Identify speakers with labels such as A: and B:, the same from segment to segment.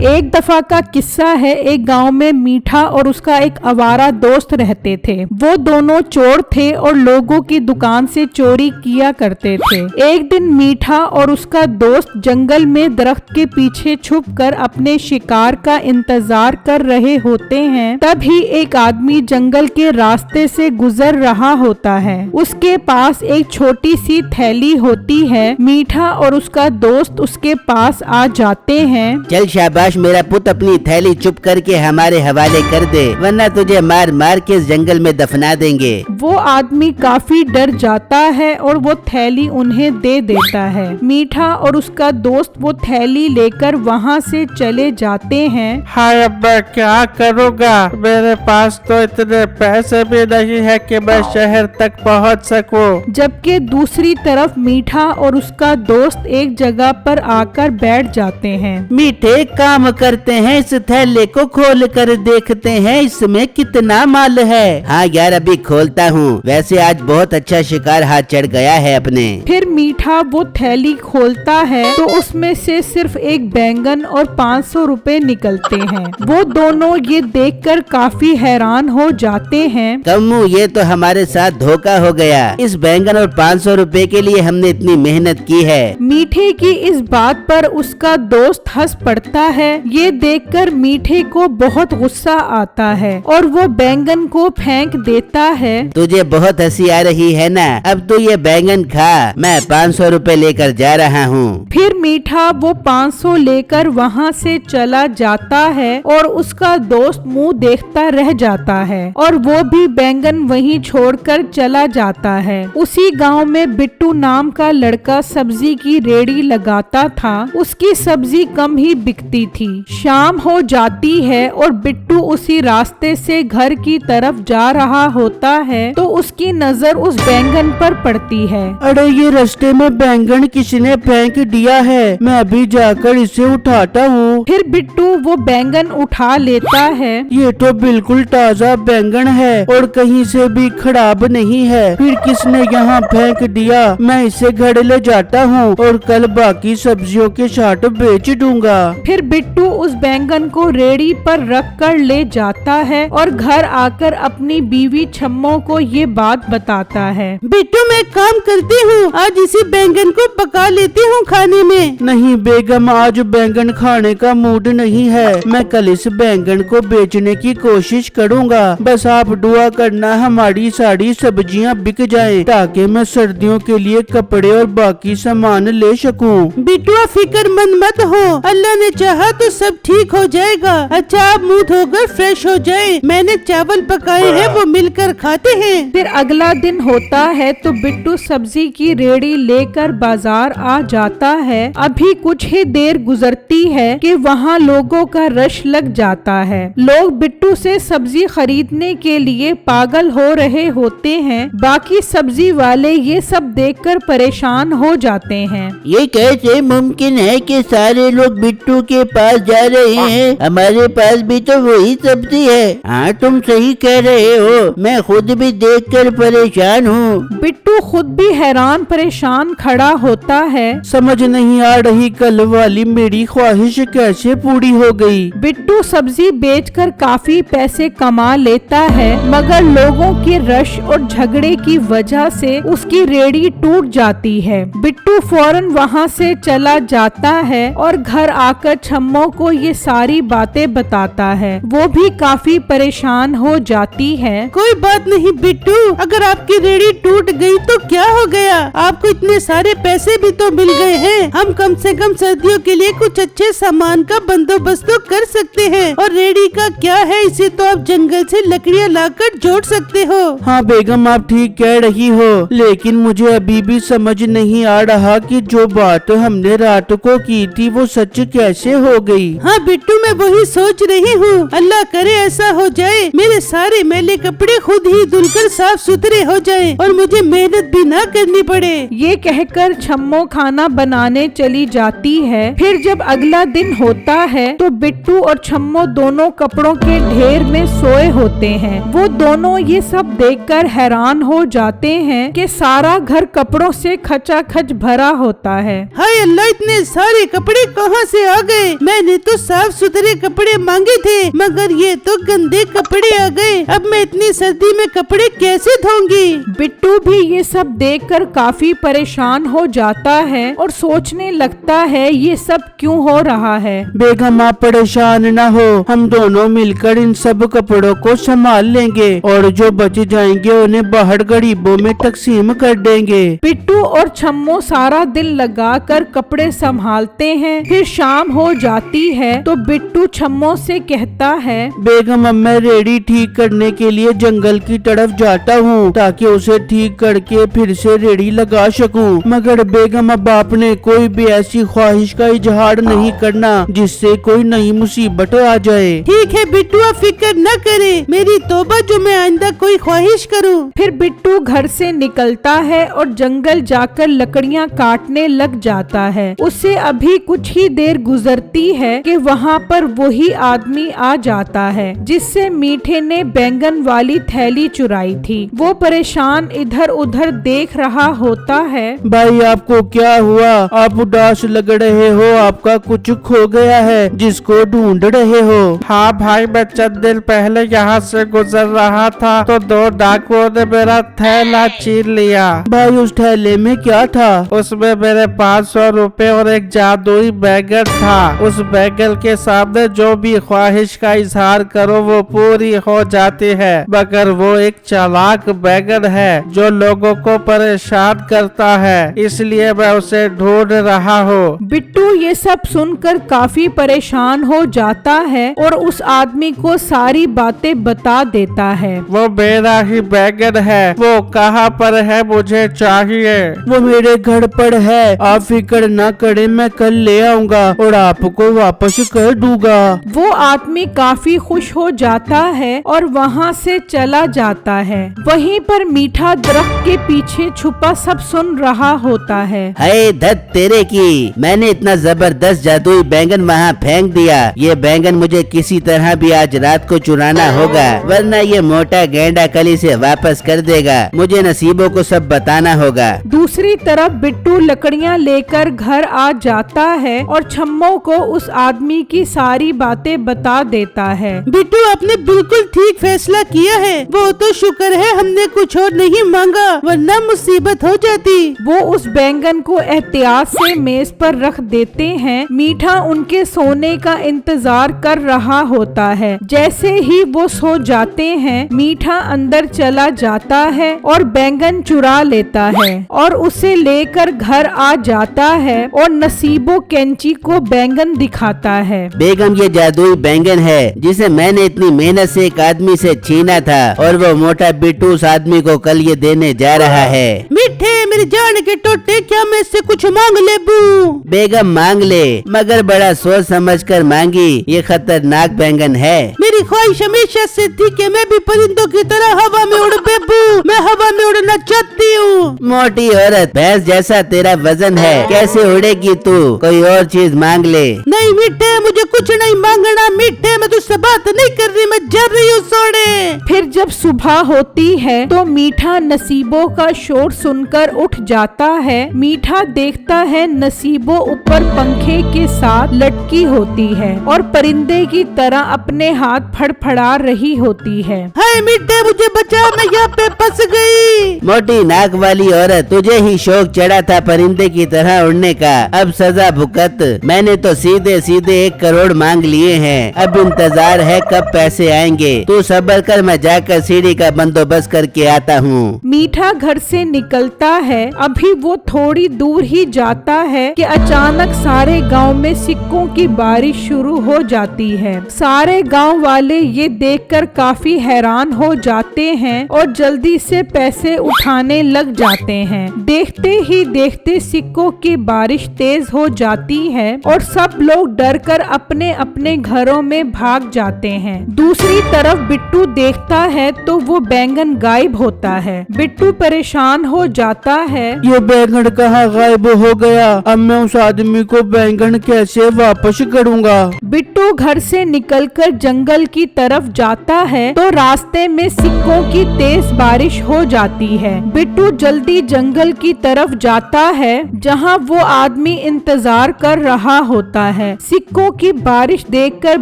A: एक दफा का किस्सा है, एक गांव में मीठा और उसका एक आवारा दोस्त रहते थे। वो दोनों चोर थे और लोगों की दुकान से चोरी किया करते थे। एक दिन मीठा और उसका दोस्त जंगल में दरख्त के पीछे छुपकर अपने शिकार का इंतजार कर रहे होते हैं। तभी एक आदमी जंगल के रास्ते से गुजर रहा होता है। उसके पास एक छोटी सी थैली होती है। मीठा और उसका दोस्त उसके पास आ जाते हैं।
B: चल शाबाश मेरा पुत, अपनी थैली चुप करके हमारे हवाले कर दे, वरना तुझे मार मार के इस जंगल में दफना देंगे।
A: वो आदमी काफी डर जाता है और वो थैली उन्हें दे देता है। मीठा और उसका दोस्त वो थैली लेकर वहाँ से चले जाते हैं।
C: हाय अब्बा, क्या करूँगा? मेरे पास तो इतने पैसे भी नहीं है कि मैं शहर तक पहुँच सकूं।
A: जबकि दूसरी तरफ मीठा और उसका दोस्त एक जगह पर आकर बैठ जाते हैं।
B: मीठे, काम करते हैं, इस थैले को खोल कर देखते हैं इसमें कितना माल है। हाँ यार, अभी खोलता हूँ। वैसे आज बहुत अच्छा शिकार हाथ चढ़ गया है अपने।
A: फिर मीठा वो थैली खोलता है तो उसमें से सिर्फ एक बैंगन और 500 रुपए निकलते हैं। वो दोनों ये देखकर काफी हैरान हो जाते हैं।
B: कम्मू, ये तो हमारे साथ धोखा हो गया। इस बैंगन और 500 रुपए के लिए हमने इतनी मेहनत की है।
A: मीठे की इस बात पर उसका दोस्त हंस पड़ता है। ये देखकर मीठे को बहुत गुस्सा आता है और वो बैंगन को फेंक देता है।
B: तुझे बहुत हंसी आ रही है ना? अब तो ये बैंगन खा, मैं 500 रुपए लेकर जा रहा हूँ।
A: फिर मीठा वो 500 लेकर वहाँ से चला जाता है और उसका दोस्त मुंह देखता रह जाता है और वो भी बैंगन वहीं छोड़कर चला जाता है। उसी गांव में बिट्टू नाम का लड़का सब्जी की रेड़ी लगाता था। उसकी सब्जी कम ही बिकती थी। शाम हो जाती है और बिट्टू उसी रास्ते से घर की तरफ जा रहा होता है तो उसकी नजर उस बैंगन पर पड़ती है।
C: अरे ये रास्ते में बैंगन किसने फेंक दिया है? मैं अभी जाकर इसे उठाता हूँ।
A: फिर बिट्टू वो बैंगन उठा लेता है।
C: ये तो बिल्कुल ताजा बैंगन है और कहीं से भी खराब नहीं है। फिर किसने यहाँ फेंक दिया? मैं इसे घर ले जाता हूँ और कल बाकी सब्जियों के साथ बेच दूंगा।
A: फिर बिट्टू उस बैंगन को रेड़ी पर रख कर ले जाता है और घर आकर अपनी बीवी छम्मो को ये बात बताता है।
C: बिट्टू, मैं काम करती हूँ, आज इसी बैंगन को पका लेती हूँ खाने में। नहीं बेगम, आज बैंगन खाने का मूड नहीं है। मैं कल इस बैंगन को बेचने की कोशिश करूँगा। बस आप दुआ करना हमारी सारी सब्जियाँ बिक जाएं, ताकि मैं सर्दियों के लिए कपड़े और बाकी सामान ले सकूं। बिट्टू, फिक्रमंद मत हो, अल्लाह ने चाहा तो सब ठीक हो जाएगा। अच्छा, आप मुंह धोकर फ्रेश हो जाएं। मैंने चावल पकाए हैं, वो मिलकर खाते हैं।
A: फिर अगला दिन होता है तो बिट्टू सब्जी की रेड़ी लेकर बाजार आ जाता है। अभी कुछ ही देर गुजरती है कि वहाँ लोगों का रश लग जाता है। लोग बिट्टू से सब्जी खरीदने के लिए पागल हो रहे होते हैं। बाकी सब्जी वाले ये सब देखकर परेशान हो जाते हैं।
B: ये कैसे मुमकिन है कि सारे लोग बिट्टू के पास जा रहे हैं? हमारे पास भी तो वही सब्जी है। हाँ, तुम सही कह रहे हो, मैं खुद भी देखकर परेशान हूँ।
A: बिट्टू खुद भी हैरान परेशान खड़ा होता है।
C: समझ नहीं आ रही कल वाली मेरी ख्वाहिश कैसे पूरी हो गई।
A: बिट्टू सब्जी बेचकर काफी पैसे कमा लेता है, मगर लोगों के रश और झगड़े की वजह से उसकी रेड़ी टूट जाती है। बिट्टू फौरन वहाँ से चला जाता है और घर आकर छम्मो को ये सारी बातें बताता है। वो भी काफी परेशान हो जाती है।
C: कोई बात नहीं बिट्टू, अगर आपकी रेड़ी टूट गई तो क्या हो गया? आपको इतने सारे पैसे भी तो मिल गए हैं। हम कम से कम सर्दियों के लिए कुछ अच्छे सामान का बंदोबस्त तो कर सकते हैं। और रेड़ी का क्या है, इसे तो आप जंगल से लकड़ियाँ लाकर जोड़ सकते हो। हाँ बेगम, आप ठीक कह रही हो, लेकिन मुझे अभी भी समझ नहीं आ रहा कि जो बात हमने रात को की थी वो सच कैसे हो गई। हाँ बिट्टू, मैं वही सोच रही हूँ। अल्लाह करे ऐसा हो जाए, मेरे सारे मैले कपड़े खुद ही धुलकर साफ सुथरे हो जाए और मुझे मेहनत भी ना करनी पड़े।
A: ये कहकर छम्मो खाना बनाने खेलने चली जाती है। फिर जब अगला दिन होता है तो बिट्टू और छम्मो दोनों कपड़ों के ढेर में सोए होते हैं। वो दोनों ये सब देखकर हैरान हो जाते हैं कि सारा घर कपड़ों से खचाखच भरा होता है।
C: हाय अल्लाह, इतने सारे कपड़े कहाँ से आ गए? मैंने तो साफ सुथरे कपड़े मांगे थे, मगर ये तो गंदे कपड़े आ गए। अब मैं इतनी सर्दी में कपड़े कैसे धोऊंगी?
A: बिट्टू भी ये सब देखकर काफी परेशान हो जाता है और सोचने लगता है ये सब क्यों हो रहा है।
B: बेगम आप परेशान न हो, हम दोनों मिलकर इन सब कपड़ों को संभाल लेंगे और जो बच जाएंगे उन्हें बाहर गरीबों में तकसीम कर देंगे।
A: बिट्टू और छम्मो सारा दिन लगाकर कपड़े संभालते हैं। फिर शाम हो जाती है तो बिट्टू छम्मो से कहता है,
B: बेगम अब मैं रेडी ठीक करने के लिए जंगल की तरफ जाता हूँ ताकि उसे ठीक करके फिर से रेडी लगा सकूं। मगर बेगम अब आपने कोई भी ऐसी ख्वाहिश का इजहार नहीं करना जिससे कोई नई मुसीबत आ जाए।
C: ठीक है बिट्टू, आप फिक्र न करे, मेरी तौबा जो मैं आइंदा कोई ख्वाहिश करूं।
A: फिर बिट्टू घर से निकलता है और जंगल जाकर लकड़ियां काटने लग जाता है। उससे अभी कुछ ही देर गुजरती है कि वहाँ पर वही आदमी आ जाता है जिससे मीठे ने बैंगन वाली थैली चुराई थी। वो परेशान इधर उधर देख रहा होता है।
B: भाई आपको क्या हुआ? आप उदास लग रहे हो, आपका कुछ खो गया है जिसको ढूंढ रहे हो।
D: हाँ भाई, मैं चंद दिन पहले यहाँ से गुजर रहा था तो दो डाकुओं ने मेरा थैला छीन लिया।
B: भाई उस थैले में क्या था?
D: उसमें मेरे 500 रुपए और एक जादुई बैंगन था। उस बैंगन के सामने जो भी ख्वाहिश का इजहार करो वो पूरी हो जाती है, मगर वो एक चालाक बैंगन है जो लोगों को परेशान करता है, इसलिए मैं उसे ढूंढ रहा हूँ।
A: बिट्टू ये सब सुनकर काफी परेशान हो जाता है और उस आदमी को सारी बातें बता देता है।
D: वो मेरा ही बैंगन है, वो कहाँ पर है, मुझे चाहिए।
B: वो मेरे घर पर है, आप फिक्र न करें, मैं कल ले आऊंगा और आपको वापस कर दूंगा।
A: वो आदमी काफी खुश हो जाता है और वहाँ से चला जाता है। वहीं पर मीठा दरख्त के पीछे छुपा सब सुन रहा होता है।
B: हाय धत तेरे की, मैंने इतना जबरदस्त जादुई बैंगन वहाँ फेंक दिया। ये बैंगन मुझे किसी तरह भी आज रात को चुराना होगा, वरना ये मोटा गेंडा कल इसे वापस कर देगा। मुझे नसीबों को सब बताना होगा।
A: दूसरी तरफ बिट्टू लकड़ियाँ लेकर घर आ जाता है और छम्मो को उस आदमी की सारी बातें बता देता है।
C: बिट्टू आपने बिल्कुल ठीक फैसला किया है। वो तो शुक्र है हमने कुछ और नहीं मांगा, वरना मुसीबत हो जाती।
A: वो उस बैंगन को एहतियात से मेज पर रख देते हैं। मीठा उनके सोने का इंतजार कर रहा होता है। जैसे ही वो सो जाते हैं, मीठा अंदर चला जाता है और बैंगन चुरा लेता है और उसे लेकर घर आ जाता है और नसीबो कैंची को बैंगन दिखाता है।
B: बेगम ये जादुई बैंगन है जिसे मैंने इतनी मेहनत से एक आदमी से छीना था और वो मोटा बिट्टू उस आदमी को कल ये देने जा रहा है।
C: मीठे मेरे जान के टोटे, क्या मैं इससे कुछ मांग ले बू?
B: बेगम मांग ले, मगर बड़ा सोच समझ कर मांगी, ये खतरनाक बैंगन है।
C: मेरी ख्वाहिश हमेशा से थी कि मैं भी परिंदों की तरह हवा में उड़ बेबू। मैं हवा में उड़ना चाहती हूँ।
B: मोटी औरत, भैंस जैसा तेरा वजन है, कैसे उड़ेगी तू? कोई और चीज मांग ले।
C: नहीं मीठे, मुझे कुछ नहीं मांगना। मीठे, मैं तुझसे बात नहीं कर रही, मैं जा रही हूँ सोने।
A: फिर जब सुबह होती है तो मीठा नसीबों का शोर सुनकर उठ जाता है। मीठा देखता है नसीबो ऊपर पंखे के साथ लटकी होती है और परिंदे की तरह अपने हाथ फड़फड़ा रही होती है।
C: हाय मीठे, मुझे बचा, मैं यहाँ पे फंस गई।
B: मोटी नाक वाली औरत, तुझे ही शौक चढ़ा था परिंदे की तरह उड़ने का, अब सजा भुगत। मैंने तो सीधे सीधे 1 करोड़ मांग लिए हैं, अब इंतजार है कब पैसे आएंगे। तू सब्र कर, मैं जाकर सीढ़ी का बंदोबस्त करके आता हूँ।
A: मीठा घर से निकलता है। अभी वो थोड़ी दूर ही जाता है कि अचानक सारे गांव में सिक्कों की बारिश शुरू हो जाती है। सारे गांव वाले ये देखकर काफी हैरान हो जाते हैं और जल्दी से पैसे उठाने लग जाते हैं। देखते ही देखते सिक्कों की बारिश तेज हो जाती है और सब लोग डरकर अपने अपने घरों में भाग जाते हैं। दूसरी तरफ बिट्टू देखता है तो वो बैंगन गायब होता है। बिट्टू परेशान हो जाता है।
B: ये बैंगन कहाँ गायब हो गया? अब मैं उस आदमी को बैंगन कैसे वापस करूँगा?
A: बिट्टू घर से निकलकर जंगल की तरफ जाता है तो रास्ते में सिक्कों की तेज बारिश हो जाती है। बिट्टू जल्दी जंगल की तरफ जाता है जहां वो आदमी इंतजार कर रहा होता है। सिक्कों की बारिश देखकर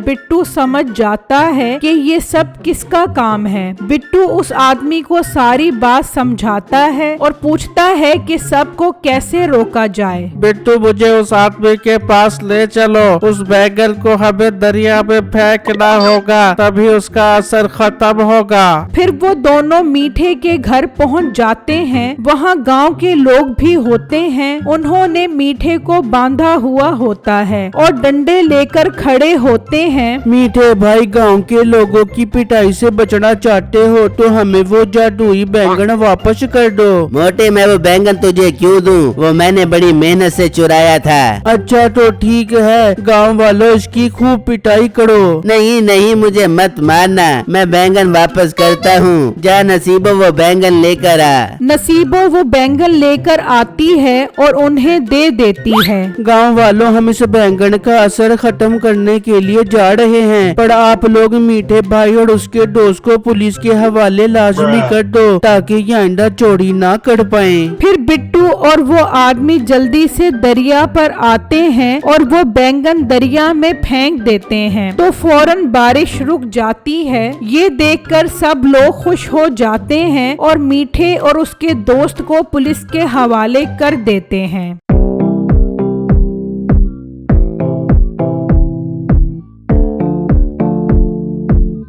A: बिट्टू समझ जाता है कि ये सब किसका काम है। बिट्टू उस आदमी को सारी बात समझाता है और पूछता है कि सबको कैसे रोका जाए।
D: बिट्टू मुझे उस आदमी के पास ले चलो। उस बैंगन को हमें दरिया में फेंकना होगा, तभी उसका असर खत्म होगा।
A: फिर वो दोनों मीठे के घर पहुंच जाते हैं। वहाँ गांव के लोग भी होते हैं। उन्होंने मीठे को बांधा हुआ होता है और डंडे लेकर खड़े होते हैं।
B: मीठे भाई, गांव के लोगों की पिटाई से बचना चाहते हो तो हमें वो जादुई बैंगन वापस कर दो। मोटे, मैं वो बैंगन तुझे क्यों दूं? वो मैंने बड़ी मेहनत से चुराया था। अच्छा तो ठीक है, गांव वालों इसकी खूब पिटाई करो। नहीं नहीं, मुझे मत मारना, मैं बैंगन वापस करता हूँ। जा नसीबो वो बैंगन लेकर आ।
A: नसीबो वो बैंगन लेकर आती है और उन्हें दे देती है।
B: गांव वालों, हम इस बैंगन का असर खत्म करने के लिए जा रहे हैं, पर आप लोग मीठे भाई और उसके दोस्त को पुलिस के हवाले लाजमी कर दो ताकि ये आइंदा चोरी ना कर पाए।
A: फिर बिट्टू और वो आदमी जल्दी से दरिया पर आते हैं और वो बैंगन दरिया में फेंक देते हैं तो फौरन बारिश रुक जाती है। ये देखकर सब लोग खुश हो जाते हैं और मीठे और उसके दोस्त को पुलिस के हवाले कर देते हैं।